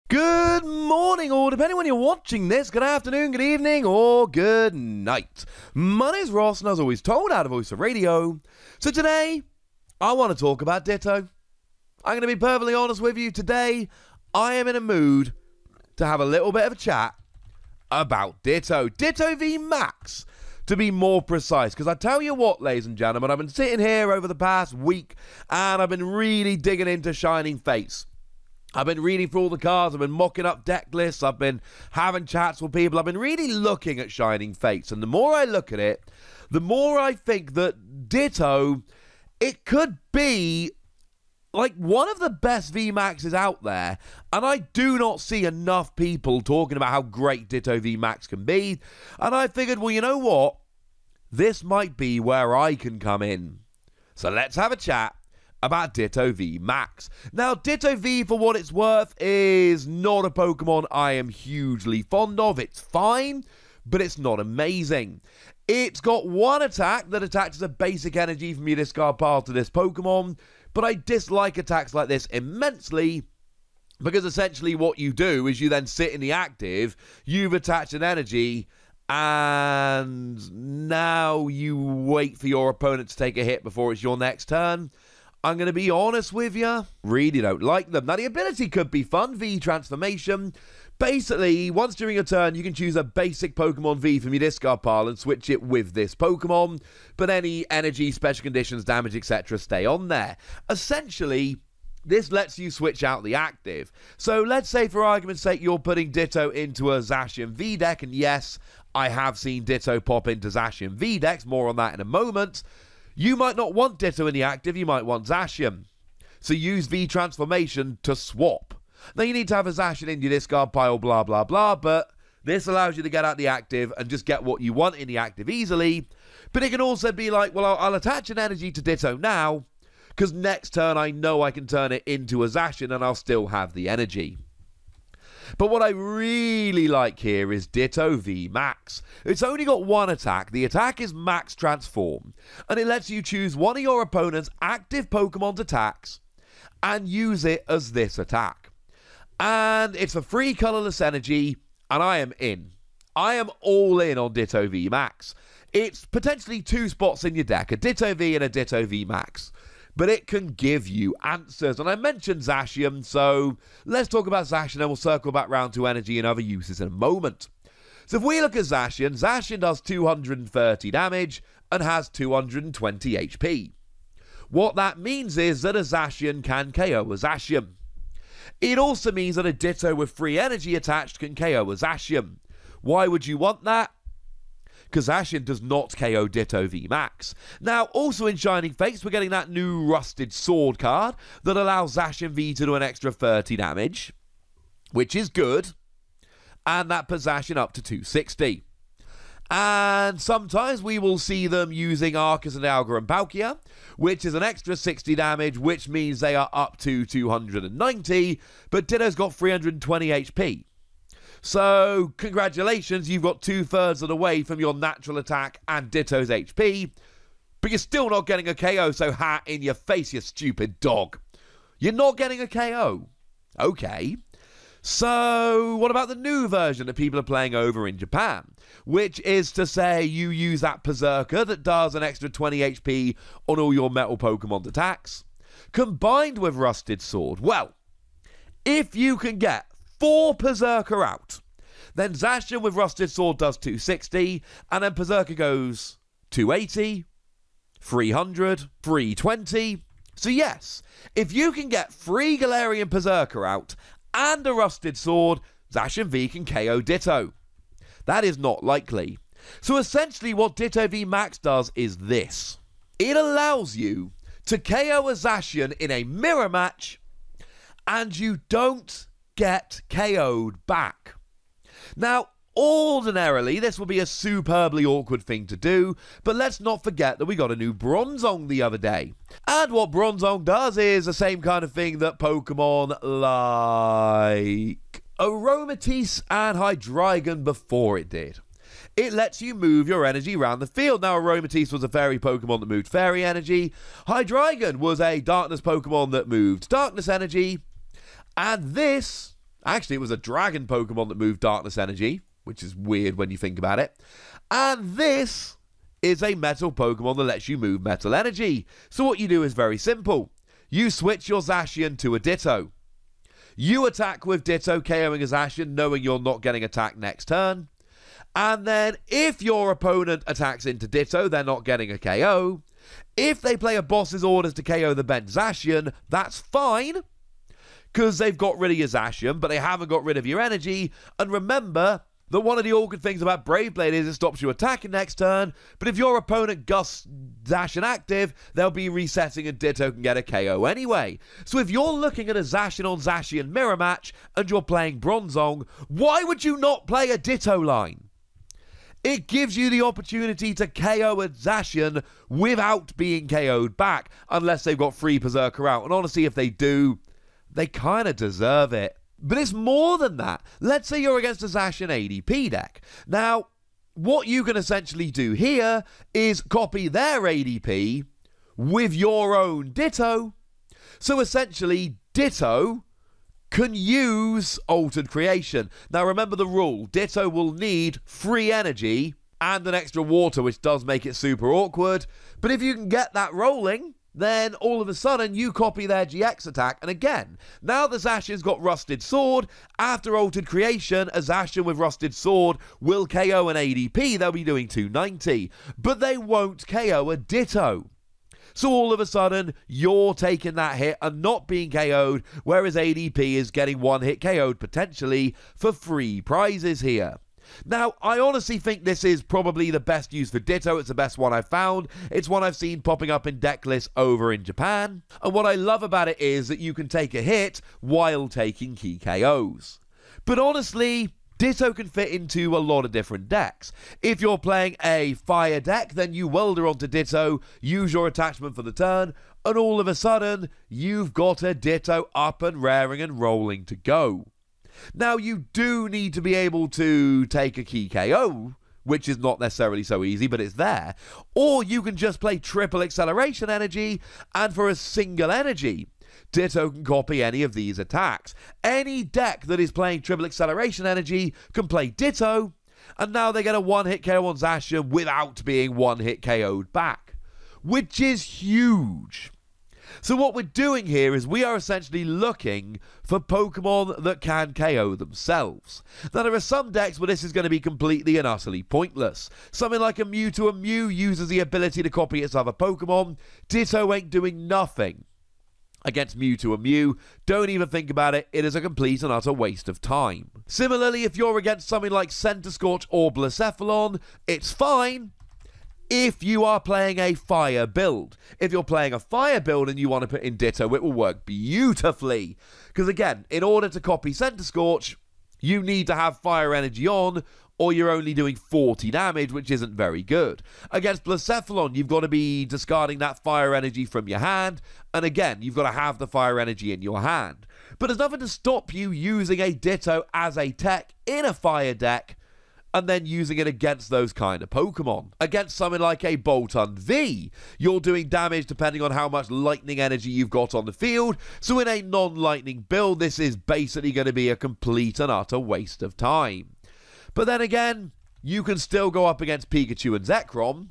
Good morning, or depending when you're watching this, good afternoon, good evening, or good night. My name's Ross, and as always told, out of Voice of Radio. So today, I want to talk about Ditto. I'm going to be perfectly honest with you. Today, I am in a mood to have a little bit of a chat about Ditto. Ditto v Max, to be more precise. Because I tell you what, ladies and gentlemen, I've been sitting here over the past week, and I've been really digging into Shining Fates. I've been reading through all the cards, I've been mocking up deck lists, I've been having chats with people, I've been really looking at Shining Fates, and the more I look at it, the more I think that Ditto, it could be like one of the best VMAXs out there, and I do not see enough people talking about how great Ditto VMAX can be, and I figured, well, you know what? This might be where I can come in. So let's have a chat about Ditto V Max. Now, Ditto V, for what it's worth, is not a Pokemon I am hugely fond of. It's fine, but it's not amazing. It's got one attack that attaches a basic energy from your discard pile to this Pokemon, but I dislike attacks like this immensely, because essentially what you do is you then sit in the active, you've attached an energy, and now you wait for your opponent to take a hit before it's your next turn. I'm going to be honest with you, really don't like them. Now, the ability could be fun, V Transformation. Basically, once during your turn, you can choose a basic Pokemon V from your discard pile and switch it with this Pokemon, but any energy, special conditions, damage, etc. stay on there. Essentially, this lets you switch out the active. So let's say, for argument's sake, you're putting Ditto into a Zacian V deck, and yes, I have seen Ditto pop into Zacian V decks, more on that in a moment. You might not want Ditto in the active, you might want Zacian. So use V Transformation to swap. Now you need to have a Zacian in your discard pile, blah, blah, blah, but this allows you to get out the active and just get what you want in the active easily. But it can also be like, well, I'll attach an energy to Ditto now, because next turn I know I can turn it into a Zacian and I'll still have the energy. But what I really like here is Ditto V Max. It's only got one attack. The attack is Max Transform, and it lets you choose one of your opponent's active Pokemon's attacks and use it as this attack. And it's a free colorless energy, and I am in. I am all in on Ditto V Max. It's potentially two spots in your deck, a Ditto V and a Ditto V Max. But it can give you answers. And I mentioned Zacian, so let's talk about Zacian and we'll circle back round to energy and other uses in a moment. So if we look at Zacian, Zacian does 230 damage and has 220 HP. What that means is that a Zacian can KO a Zacian. It also means that a Ditto with free energy attached can KO a Zacian. Why would you want that? Because Zacian does not KO Ditto V Max. Now, also in Shining Fates, we're getting that new Rusted Sword card that allows Zacian V to do an extra 30 damage, which is good, and that puts Zacian up to 260. And sometimes we will see them using Arcus and Alga and Palkia, which is an extra 60 damage, which means they are up to 290, but Ditto's got 320 HP. So, congratulations, you've got 2/3 of the way from your natural attack and Ditto's HP, but you're still not getting a KO, so ha in your face, you stupid dog. You're not getting a KO. Okay. So, what about the new version that people are playing over in Japan? Which is to say, you use that Berserker that does an extra 20 HP on all your metal Pokemon attacks, combined with Rusted Sword. Well, if you can get 4 Berserker out, then Zacian with Rusted Sword does 260, and then Berserker goes 280, 300, 320. So yes, if you can get 3 Galarian Berserker out and a Rusted Sword, Zacian V can KO Ditto. That is not likely. So essentially what Ditto V Max does is this. It allows you to KO a Zacian in a mirror match, and you don't get KO'd back. Now, ordinarily, this will be a superbly awkward thing to do, but let's not forget that we got a new Bronzong the other day. And what Bronzong does is the same kind of thing that Pokemon like Aromatisse and Hydreigon before it did. It lets you move your energy around the field. Now, Aromatisse was a fairy Pokemon that moved fairy energy. Hydreigon was a darkness Pokemon that moved darkness energy. And this Actually, it was a dragon Pokemon that moved Darkness Energy, which is weird when you think about it. And this is a metal Pokemon that lets you move Metal Energy. So what you do is very simple. You switch your Zacian to a Ditto. You attack with Ditto, KOing a Zacian, knowing you're not getting attacked next turn. And then if your opponent attacks into Ditto, they're not getting a KO. If they play a boss's orders to KO the bent Zacian, that's fine, because they've got rid of your Zacian, but they haven't got rid of your energy. And remember that one of the awkward things about Brave Blade is it stops you attacking next turn, but if your opponent gusts Zacian active, they'll be resetting and Ditto can get a KO anyway. So if you're looking at a Zacian on Zacian mirror match and you're playing Bronzong, why would you not play a Ditto line? It gives you the opportunity to KO a Zacian without being KO'd back, unless they've got free Berserker out. And honestly, if they do, they kind of deserve it. But it's more than that. Let's say you're against a Zacian ADP deck. Now, what you can essentially do here is copy their ADP with your own Ditto. So essentially, Ditto can use Altered Creation. Now remember the rule, Ditto will need free energy and an extra water, which does make it super awkward. But if you can get that rolling, then all of a sudden you copy their GX attack, and again, now the Zacian's got Rusted Sword. After Altered Creation, a Zacian with Rusted Sword will KO an ADP, they'll be doing 290, but they won't KO a Ditto. So all of a sudden, you're taking that hit and not being KO'd, whereas ADP is getting one hit KO'd potentially for free prizes here. Now, I honestly think this is probably the best use for Ditto. It's the best one I've found. It's one I've seen popping up in deck lists over in Japan. And what I love about it is that you can take a hit while taking key KOs. But honestly, Ditto can fit into a lot of different decks. If you're playing a fire deck, then you welder onto Ditto, use your attachment for the turn, and all of a sudden, you've got a Ditto up and raring and rolling to go. Now, you do need to be able to take a key KO, which is not necessarily so easy, but it's there. Or you can just play triple acceleration energy, and for a single energy, Ditto can copy any of these attacks. Any deck that is playing triple acceleration energy can play Ditto, and now they get a one-hit KO on Zacian without being one-hit KO'd back, which is huge. So what we're doing here is we are essentially looking for Pokemon that can KO themselves. Now there are some decks where this is going to be completely and utterly pointless. Something like a Mewtwo and Mew uses the ability to copy its other Pokemon. Ditto ain't doing nothing against Mewtwo and Mew. Don't even think about it. It is a complete and utter waste of time. Similarly, if you're against something like Centiskorch or Blacephalon, it's fine if you are playing a fire build. If you're playing a fire build and you want to put in Ditto, it will work beautifully. Because again, in order to copy Centiskorch, you need to have fire energy on, or you're only doing 40 damage, which isn't very good. Against Blacephalon, you've got to be discarding that fire energy from your hand, and again, you've got to have the fire energy in your hand. But there's nothing to stop you using a Ditto as a tech in a fire deck, and then using it against those kind of Pokemon. Against something like a Boltund V, you're doing damage depending on how much lightning energy you've got on the field, so in a non-lightning build, this is basically going to be a complete and utter waste of time. But then again, you can still go up against Pikachu and Zekrom,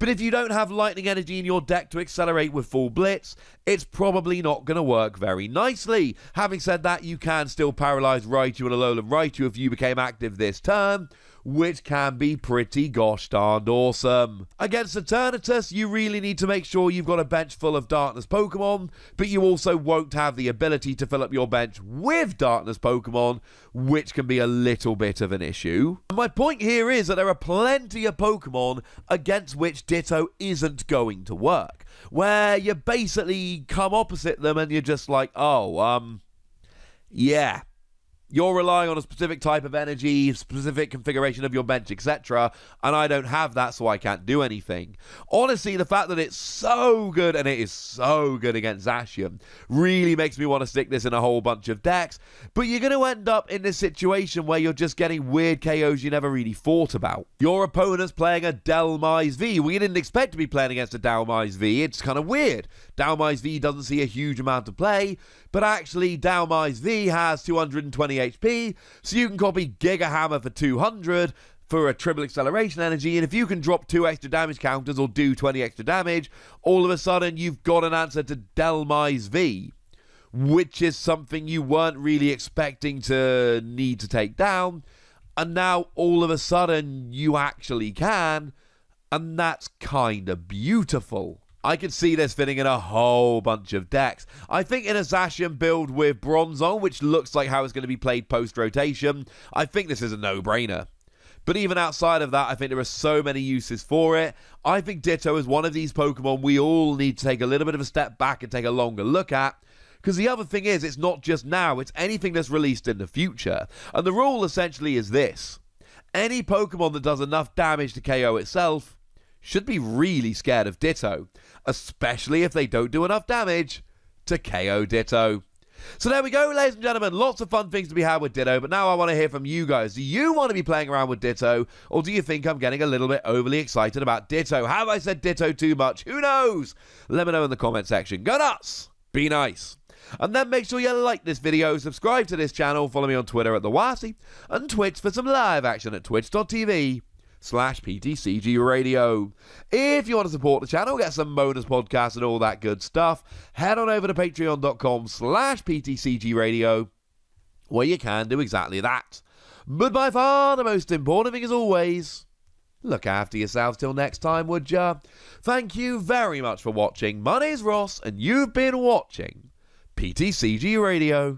but if you don't have lightning energy in your deck to accelerate with full blitz, it's probably not going to work very nicely. Having said that, you can still paralyze Raichu and Alolan Raichu if you became active this turn, which can be pretty gosh darned awesome. Against Eternatus, you really need to make sure you've got a bench full of Darkness Pokemon, but you also won't have the ability to fill up your bench with Darkness Pokemon, which can be a little bit of an issue. And my point here is that there are plenty of Pokemon against which Ditto isn't going to work, where you basically come opposite them and you're just like, oh, yeah, You're relying on a specific type of energy, specific configuration of your bench, etc. And I don't have that, so I can't do anything. Honestly, the fact that it's so good, and it is so good against Zacian, really makes me want to stick this in a whole bunch of decks. But you're going to end up in this situation where you're just getting weird KOs you never really thought about. Your opponent's playing a Dhelmise V. We didn't expect to be playing against a Dhelmise V. It's kind of weird. Dhelmise V doesn't see a huge amount of play, but actually Dhelmise V has 220 HP, so you can copy Giga Hammer for 200 for a triple acceleration energy, and if you can drop 2 extra damage counters or do 20 extra damage, all of a sudden you've got an answer to Dhelmise V, which is something you weren't really expecting to need to take down, and now all of a sudden you actually can, and that's kind of beautiful. I could see this fitting in a whole bunch of decks. I think in a Zacian build with Bronzong, which looks like how it's going to be played post-rotation, I think this is a no-brainer. But even outside of that, I think there are so many uses for it. I think Ditto is one of these Pokemon we all need to take a little bit of a step back and take a longer look at. Because the other thing is, it's not just now, it's anything that's released in the future. And the rule essentially is this. Any Pokemon that does enough damage to KO itself should be really scared of Ditto, especially if they don't do enough damage to KO Ditto. So there we go, ladies and gentlemen, lots of fun things to be had with Ditto, but now I want to hear from you guys. Do you want to be playing around with Ditto, or do you think I'm getting a little bit overly excited about Ditto? Have I said Ditto too much? Who knows? Let me know in the comment section. Go nuts! Be nice. And then make sure you like this video, subscribe to this channel, follow me on Twitter at TheWasi, and Twitch for some live action at twitch.tv/PTCG Radio. If you want to support the channel, get some bonus podcasts and all that good stuff, head on over to patreon.com/PTCG Radio, where you can do exactly that. But by far the most important thing, as always, look after yourselves till next time, would ya? Thank you very much for watching. My name's Ross, and you've been watching PTCG Radio.